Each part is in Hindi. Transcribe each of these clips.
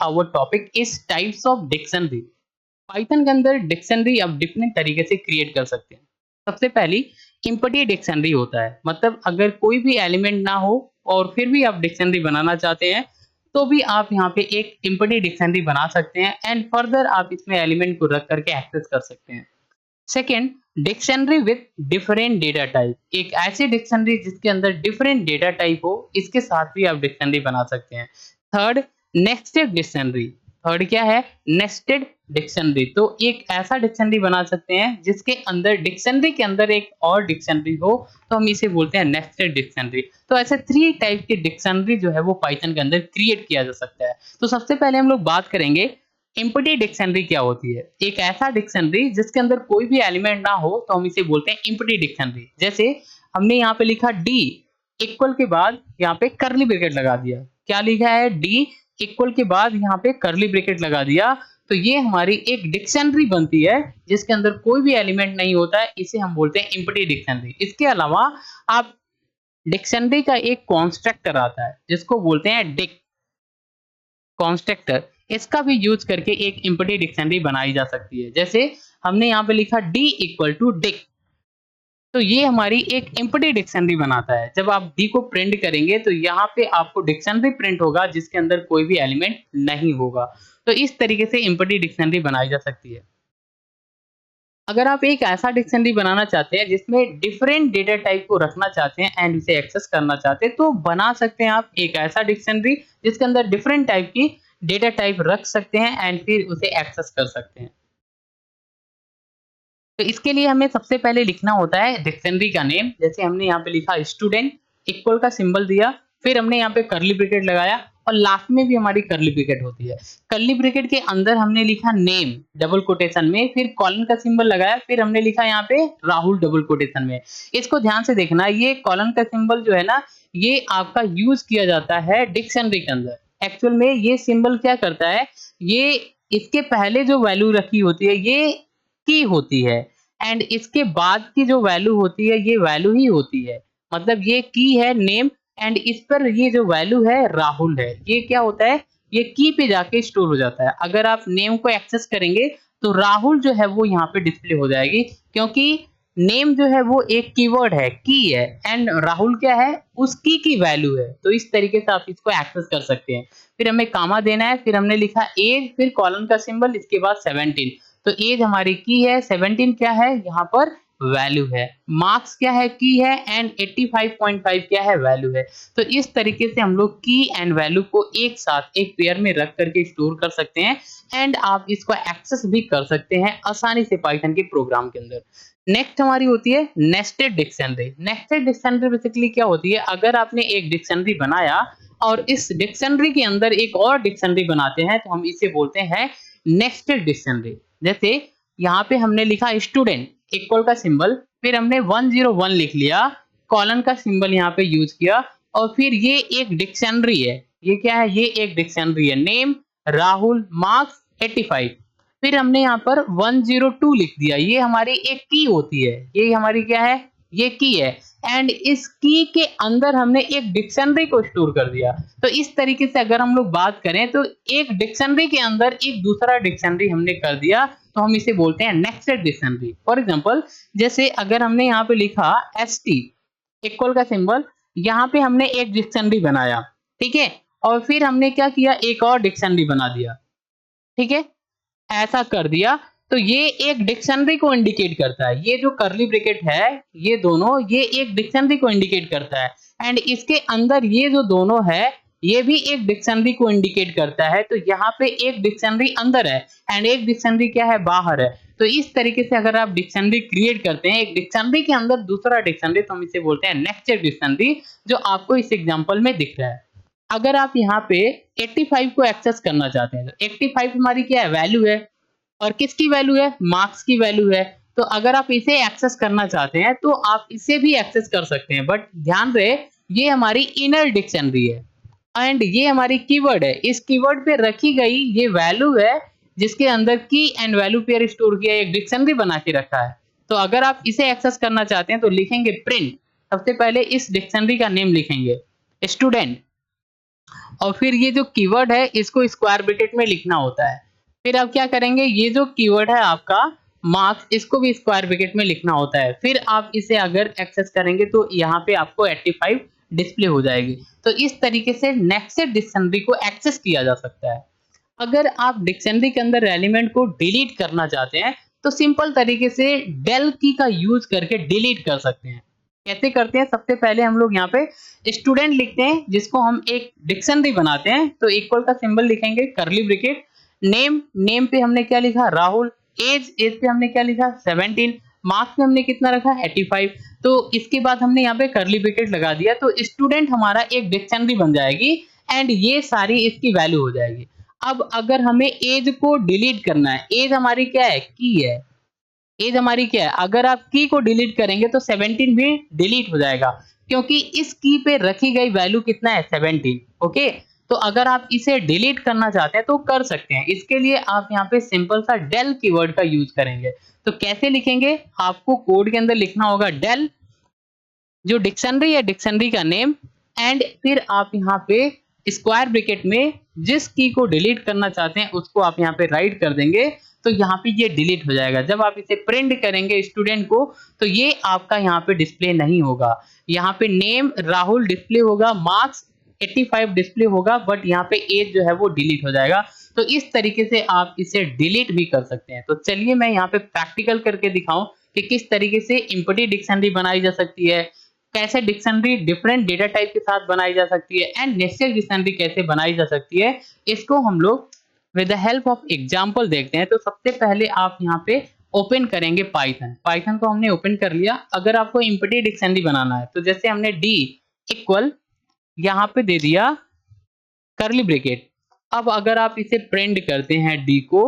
Our topic is types of dictionary. Python के अंदर डिक्शनरी आप डिफरेंट तरीके से क्रिएट कर सकते हैं। सबसे पहली इम्पटी डिक्शनरी होता है, मतलब अगर कोई भी एलिमेंट ना हो और फिर भी आप डिक्शनरी बनाना चाहते हैं तो भी आप यहाँ पे एक इम्पटी डिक्शनरी बना सकते हैं एंड फर्दर आप इसमें एलिमेंट को रख करके एक्सेस कर सकते हैं। Second, dictionary with different data type. एक ऐसी डिक्शनरी जिसके अंदर डिफरेंट डेटा टाइप हो, इसके साथ भी आप डिक्शनरी बना सकते हैं। Third, nested dictionary. थर्ड क्या है? Nested dictionary. तो एक ऐसा डिक्शनरी बना सकते हैं जिसके अंदर डिक्शनरी के अंदर एक और डिक्शनरी हो, तो हम इसे बोलते हैं नेस्टेड डिक्शनरी। तो ऐसे 3 टाइप की डिक्शनरी जो है वो पाइथन के अंदर क्रिएट किया जा सकता है। तो सबसे पहले हम लोग बात करेंगे इम्पटी डिक्शनरी क्या होती है। एक ऐसा डिक्शनरी जिसके अंदर कोई भी एलिमेंट ना हो, तो हम इसे बोलते हैं इम्पटी डिक्शनरी। जैसे हमने यहाँ पे लिखा डी इक्वल के बाद यहाँ पे करली ब्रैकेट लगा दिया। क्या लिखा है? डी इक्वल के बाद यहाँ पे करली ब्रैकेट लगा दिया, तो ये हमारी एक डिक्शनरी बनती है जिसके अंदर कोई भी एलिमेंट नहीं होता है, इसे हम बोलते हैं इम्पटी डिक्शनरी। इसके अलावा आप डिक्शनरी का एक कॉन्स्ट्रक्टर आता है जिसको बोलते हैं डिक कॉन्स्ट्रक्टर। इसका भी यूज करके एक इम्पटी डिक्शनरी बनाई जा सकती है। जैसे हमने यहाँ पे लिखा डी इक्वल टू डिक, तो ये हमारी एक इम्पटी डिक्शनरी बनाता है। जब आप डी को प्रिंट करेंगे तो यहाँ पे आपको डिक्शनरी प्रिंट होगा जिसके अंदर कोई भी एलिमेंट नहीं होगा। तो इस तरीके से इम्पटी डिक्शनरी बनाई जा सकती है। अगर आप एक ऐसा डिक्शनरी बनाना चाहते हैं जिसमें डिफरेंट डेटा टाइप को रखना चाहते हैं एंड इसे एक्सेस करना चाहते हैं, तो बना सकते हैं आप एक ऐसा डिक्शनरी जिसके अंदर डिफरेंट टाइप की डेटा टाइप रख सकते हैं एंड फिर उसे एक्सेस कर सकते हैं। तो इसके लिए हमें सबसे पहले लिखना होता है डिक्शनरी का नेम। जैसे हमने यहाँ पे लिखा स्टूडेंट, इक्वल का सिंबल दिया, फिर हमने यहाँ पे करली ब्रैकेट लगाया और लास्ट में भी हमारी करली ब्रैकेट होती है। करली ब्रैकेट के अंदर हमने लिखा नेम डबल कोटेशन में, फिर कॉलन का सिंबल लगाया, फिर हमने लिखा यहाँ पे राहुल डबल कोटेशन में। इसको ध्यान से देखना, ये कॉलन का सिंबल जो है ना, ये आपका यूज किया जाता है डिक्शनरी के अंदर। एक्चुअल में ये सिंबल क्या करता है, ये इसके पहले जो वैल्यू रखी होती है ये की होती है एंड इसके बाद की जो वैल्यू होती है ये वैल्यू ही होती है। मतलब ये की है नेम एंड इस पर ये जो वैल्यू है राहुल है। ये क्या होता है, ये की पे जाके स्टोर हो जाता है। अगर आप नेम को एक्सेस करेंगे तो राहुल जो है वो यहाँ पे डिस्प्ले हो जाएगी, क्योंकि नेम जो है वो एक कीवर्ड है, की है, एंड राहुल क्या है, उस की वैल्यू है। तो इस तरीके से आप इसको एक्सेस कर सकते हैं। फिर हमें कामा देना है, फिर हमने लिखा एज, फिर कॉलन का सिंबल, इसके बाद 17। तो एज हमारी की है, 17 क्या है यहाँ पर वैल्यू है, मार्क्स क्या है की है एंड 85.5 क्या है वैल्यू है। तो इस तरीके से हम लोग की एंड वैल्यू को एक साथ एक पेयर में रख करके स्टोर कर सकते हैं एंड आप इसको एक्सेस भी कर सकते हैं आसानी से पाइथन के प्रोग्राम के अंदर। नेक्स्ट हमारी होती है nested dictionary. Nested dictionary basically क्या होती है, अगर आपने एक डिक्शनरी बनाया और इस डिक्शनरी के अंदर एक और डिक्शनरी बनाते हैं तो हम इसे बोलते हैं नेस्टेड डिक्शनरी। जैसे यहाँ पे हमने लिखा स्टूडेंट, इक्वल का सिंबल, फिर हमने 101 लिख लिया, कॉलन का सिंबल यहाँ पे यूज किया और फिर ये एक डिक्शनरी है। ये क्या है, ये एक डिक्शनरी है, नेम राहुल मार्क्स 85। फिर हमने यहाँ पर 102 लिख दिया, ये हमारी एक की होती है, ये हमारी क्या है, ये की है एंड इस की के अंदर हमने एक डिक्शनरी को स्टोर कर दिया। तो इस तरीके से अगर हम लोग बात करें तो एक डिक्शनरी के अंदर एक दूसरा डिक्शनरी हमने कर दिया, तो हम इसे बोलते हैं नेस्टेड डिक्शनरी। फॉर एग्जांपल, जैसे अगर हमने यहाँ पे लिखा st इक्वल का सिंबल, यहाँ पे हमने एक डिक्शनरी बनाया, ठीक है, और फिर हमने क्या किया, एक और डिक्शनरी बना दिया, ठीक है, ऐसा कर दिया। तो ये एक डिक्शनरी को इंडिकेट करता है, ये जो करली ब्रैकेट है ये दोनों, ये एक डिक्शनरी को इंडिकेट करता है एंड इसके अंदर ये जो दोनों है ये भी एक डिक्शनरी को इंडिकेट करता है। तो यहाँ पे एक डिक्शनरी अंदर है एंड एक डिक्शनरी क्या है, बाहर है। तो इस तरीके से अगर आप डिक्शनरी क्रिएट करते हैं एक डिक्शनरी के अंदर दूसरा डिक्शनरी, तो हम इसे बोलते हैं नेस्टेड डिक्शनरी, जो आपको इस एग्जांपल में दिख रहा है। अगर आप यहाँ पे 85 को एक्सेस करना चाहते हैं तो 85 हमारी क्या है, वैल्यू है, और किसकी वैल्यू है, मार्क्स की वैल्यू है। तो अगर आप इसे एक्सेस करना चाहते हैं तो आप इसे भी एक्सेस कर सकते हैं, बट ध्यान रहे ये हमारी इनर डिक्शनरी है एंड ये हमारी कीवर्ड है। इस कीवर्ड पे रखी गई ये वैल्यू है जिसके अंदर की एंड वैल्यू पेयर स्टोर किया, एक डिक्शनरी बना के रखा है। तो अगर आप इसे एक्सेस करना चाहते हैं तो लिखेंगे प्रिंट, सबसे पहले इस डिक्शनरी का नेम लिखेंगे स्टूडेंट, और फिर ये जो कीवर्ड है इसको स्क्वायर ब्रैकेट में लिखना होता है। फिर आप क्या करेंगे, ये जो कीवर्ड है आपका मार्क्स, इसको भी स्क्वायर ब्रैकेट में लिखना होता है। फिर आप इसे अगर एक्सेस करेंगे तो यहाँ पे आपको 85 डिस्प्ले हो जाएगी। तो इस तरीके से नेक्स्ट डिक्शनरी को एक्सेस किया जा सकता है। अगर आप डिक्शनरी के अंदर एलिमेंट को डिलीट करना चाहते हैं तो सिंपल तरीके से del की का यूज करके डिलीट कर सकते हैं। कैसे करते हैं, सबसे पहले हम लोग यहाँ पे स्टूडेंट लिखते हैं जिसको हम एक डिक्शनरी बनाते हैं। तो इक्वल का सिंबल लिखेंगे, करली ब्रैकेट, नेम, नेम पे हमने क्या लिखा, राहुल, एज, एज पे हमने क्या लिखा, 17, मार्क्स पे हमने कितना रखा, 85। तो इसके बाद हमने यहाँ पे करली ब्रैकेट लगा दिया तो स्टूडेंट हमारा एक डिक्शनरी बन जाएगी एंड ये सारी इसकी वैल्यू हो जाएगी। अब अगर हमें एज को डिलीट करना है, एज हमारी क्या है, की है, एज हमारी क्या है, अगर आप की को डिलीट करेंगे तो 17 भी डिलीट हो जाएगा क्योंकि इस की पे रखी गई वैल्यू कितना है, 17। ओके, तो अगर आप इसे डिलीट करना चाहते हैं तो कर सकते हैं। इसके लिए आप यहाँ पे सिंपल सा del कीवर्ड का यूज करेंगे। तो कैसे लिखेंगे, आपको कोड के अंदर लिखना होगा del जो डिक्शनरी है, डिक्शनरी का नेम, एंड फिर आप यहाँ पे स्क्वायर ब्रैकेट में जिस की को डिलीट करना चाहते हैं उसको आप यहाँ पे राइट कर देंगे तो यहाँ पे ये डिलीट हो जाएगा। जब आप इसे प्रिंट करेंगे स्टूडेंट को तो ये आपका यहाँ पे डिस्प्ले नहीं होगा। यहाँ पे नेम राहुल डिस्प्ले होगा, मार्क्स 85 डिस्प्ले होगा, बट यहाँ पे एज जो है वो डिलीट हो जाएगा। तो इस तरीके से आप इसे डिलीट भी कर सकते हैं। तो चलिए मैं यहाँ पे प्रैक्टिकल करके दिखाऊं कि किस तरीके से एम्प्टी डिक्शनरी बनाई जा सकती है, कैसे डिक्शनरी डिफरेंट डेटा टाइप के साथ बनाई जा सकती है, एंड नेस्टेड डिक्शनरी कैसे बनाई जा सकती है। इसको हम लोग with the help of example देखते हैं। तो सबसे पहले आप यहाँ पे ओपन करेंगे पाइथन, पाइथन को हमने ओपन कर लिया। अगर आपको एम्प्टी डिक्शनरी बनाना है तो जैसे हमने डी इक्वल यहाँ पे दे दिया करली ब्रैकेट। अब अगर आप इसे प्रिंट करते हैं डी को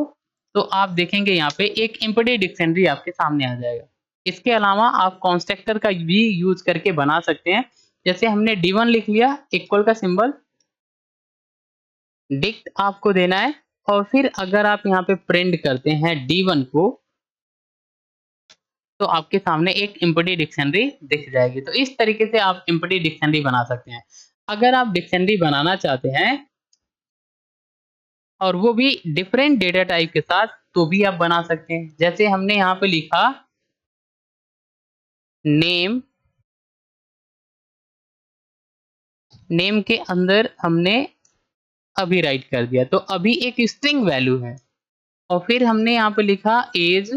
तो आप देखेंगे यहाँ पे एक एम्प्टी डिक्शनरी आपके सामने आ जाएगा। इसके अलावा आप कंस्ट्रक्टर का भी यूज करके बना सकते हैं। जैसे हमने D1 लिख लिया, इक्वल का सिंबल, डिक्ट आपको देना है, और फिर अगर आप यहाँ पे प्रिंट करते हैं D1 को तो आपके सामने एक एम्प्टी डिक्शनरी दिख जाएगी। तो इस तरीके से आप एम्प्टी डिक्शनरी बना सकते हैं। अगर आप डिक्शनरी बनाना चाहते हैं और वो भी डिफरेंट डेटा टाइप के साथ तो भी आप बना सकते हैं। जैसे हमने यहाँ पे लिखा नेम, नेम के अंदर हमने अभी राइट कर दिया तो अभी एक स्ट्रिंग वैल्यू है, और फिर हमने यहाँ पे लिखा एज,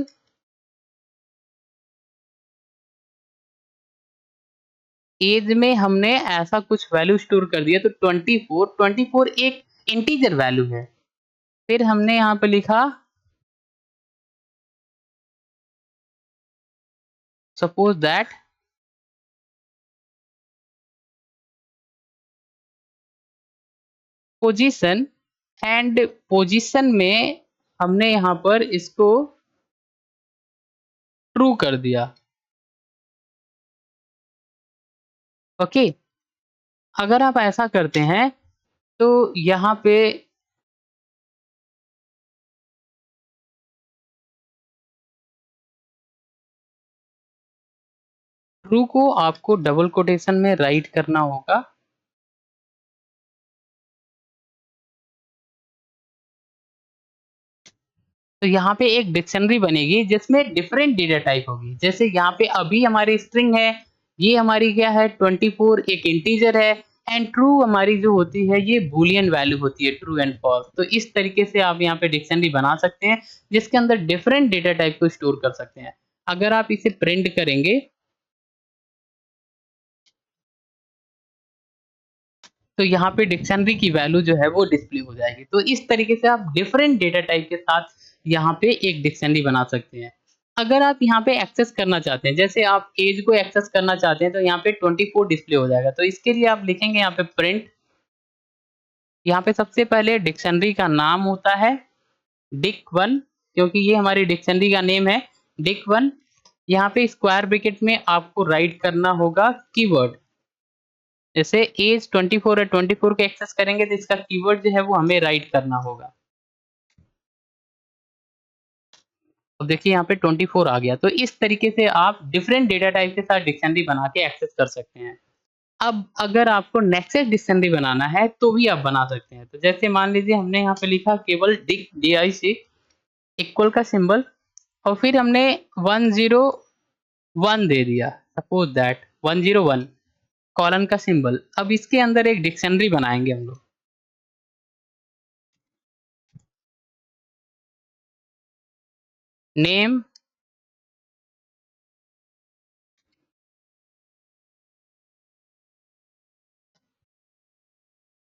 एज में हमने ऐसा कुछ वैल्यू स्टोर कर दिया तो 24, 24 एक इंटीजर वैल्यू है। फिर हमने यहाँ पे लिखा suppose that position, and position में हमने यहाँ पर इसको ट्रू कर दिया। ओके, अगर आप ऐसा करते हैं तो यहाँ पे ट्रू को आपको डबल कोटेशन में राइट करना होगा। तो यहाँ पे एक डिक्शनरी बनेगी जिसमें डिफरेंट डेटा टाइप होगी। जैसे यहाँ पे अभी हमारी स्ट्रिंग है, ये हमारी क्या है, 24 एक इंटीजर है, एंड ट्रू हमारी जो होती है ये बूलियन वैल्यू होती है, ट्रू एंड फॉल्स। तो इस तरीके से आप यहाँ पे डिक्शनरी बना सकते हैं जिसके अंदर डिफरेंट डेटा टाइप को स्टोर कर सकते हैं। अगर आप इसे प्रिंट करेंगे तो यहाँ पे डिक्शनरी की वैल्यू जो है वो डिस्प्ले हो जाएगी। तो इस तरीके से आप डिफरेंट डेटा टाइप के साथ यहाँ पे एक डिक्शनरी बना सकते हैं। अगर आप यहाँ पे एक्सेस करना चाहते हैं, जैसे आप एज को एक्सेस करना चाहते हैं तो यहाँ पे 24 डिस्प्ले हो जाएगा। तो इसके लिए आप लिखेंगे यहाँ पे प्रिंट, यहाँ पे सबसे पहले डिक्शनरी का नाम होता है dic1, क्योंकि ये हमारी डिक्शनरी का नेम है dic1। यहाँ पे स्क्वायर ब्रैकेट में आपको राइट करना होगा कीवर्ड। जैसे एज 24 है, 24 को एक्सेस करेंगे तो इसका कीवर्ड जो है वो हमें राइट करना होगा। अब देखिए यहाँ पे 24 आ गया। तो इस तरीके से आप डिफरेंट डेटा टाइप के साथ डिक्शनरी बना के एक्सेस कर सकते हैं। अब अगर आपको नेक्स्ट डिक्शनरी बनाना है तो भी आप बना सकते हैं। तो जैसे मान लीजिए हमने यहाँ पे लिखा केवल डिक DIC इक्वल का सिंबल और फिर हमने 101 दे दिया, सपोज दैट 101 कॉलन का सिंबल। अब इसके अंदर एक डिक्शनरी बनाएंगे हम लोग। नेम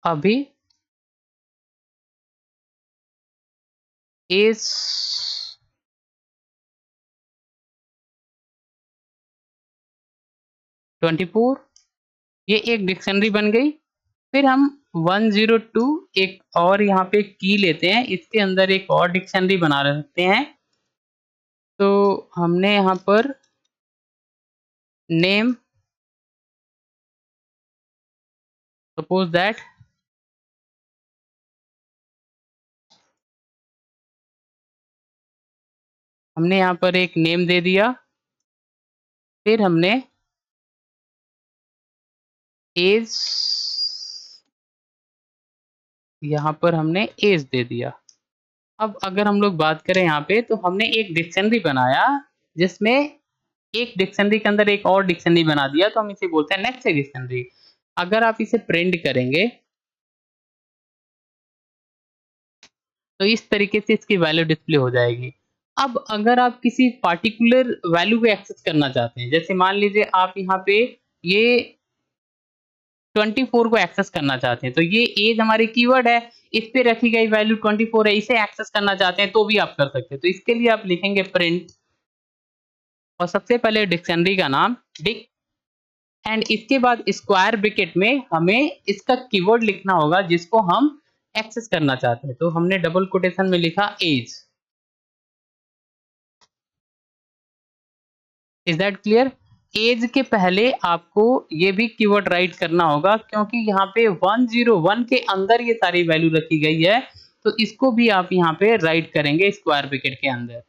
अभी इज 24, ये एक डिक्शनरी बन गई। फिर हम 102 एक और यहाँ पे की लेते हैं, इसके अंदर एक और डिक्शनरी बना सकते हैं। तो हमने यहाँ पर नेम सपोज दैट हमने यहाँ पर एक नेम दे दिया, फिर हमने एज यहाँ पर हमने एज दे दिया। अब अगर हम लोग बात करें यहाँ पे तो हमने एक डिक्शनरी बनाया जिसमें एक डिक्शनरी के अंदर एक और डिक्शनरी बना दिया, तो हम इसे बोलते हैं नेक्स्ट डिक्शनरी। अगर आप इसे प्रिंट करेंगे तो इस तरीके से इसकी वैल्यू डिस्प्ले हो जाएगी। अब अगर आप किसी पार्टिकुलर वैल्यू को एक्सेस करना चाहते हैं, जैसे मान लीजिए आप यहाँ पे ये 24 को एक्सेस करना चाहते हैं, तो ये एज हमारी कीवर्ड है, इस पे रखी गई वैल्यू 24 है, इसे एक्सेस करना चाहते हैं तो भी आप कर सकते हैं। तो इसके लिए आप लिखेंगे प्रिंट और सबसे पहले डिक्शनरी का नाम डिक एंड इसके बाद स्क्वायर ब्रैकेट में हमें इसका कीवर्ड लिखना होगा जिसको हम एक्सेस करना चाहते हैं। तो हमने डबल कोटेशन में लिखा as. Is that clear? As के पहले आपको ये भी कीवर्ड राइट करना होगा क्योंकि यहाँ पे 101 के अंदर ये सारी वैल्यू रखी गई है, तो इसको भी आप यहाँ पे राइट करेंगे स्क्वायर ब्रैकेट के अंदर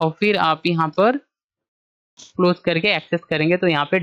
और फिर आप यहाँ पर क्लोज करके एक्सेस करेंगे तो यहाँ पे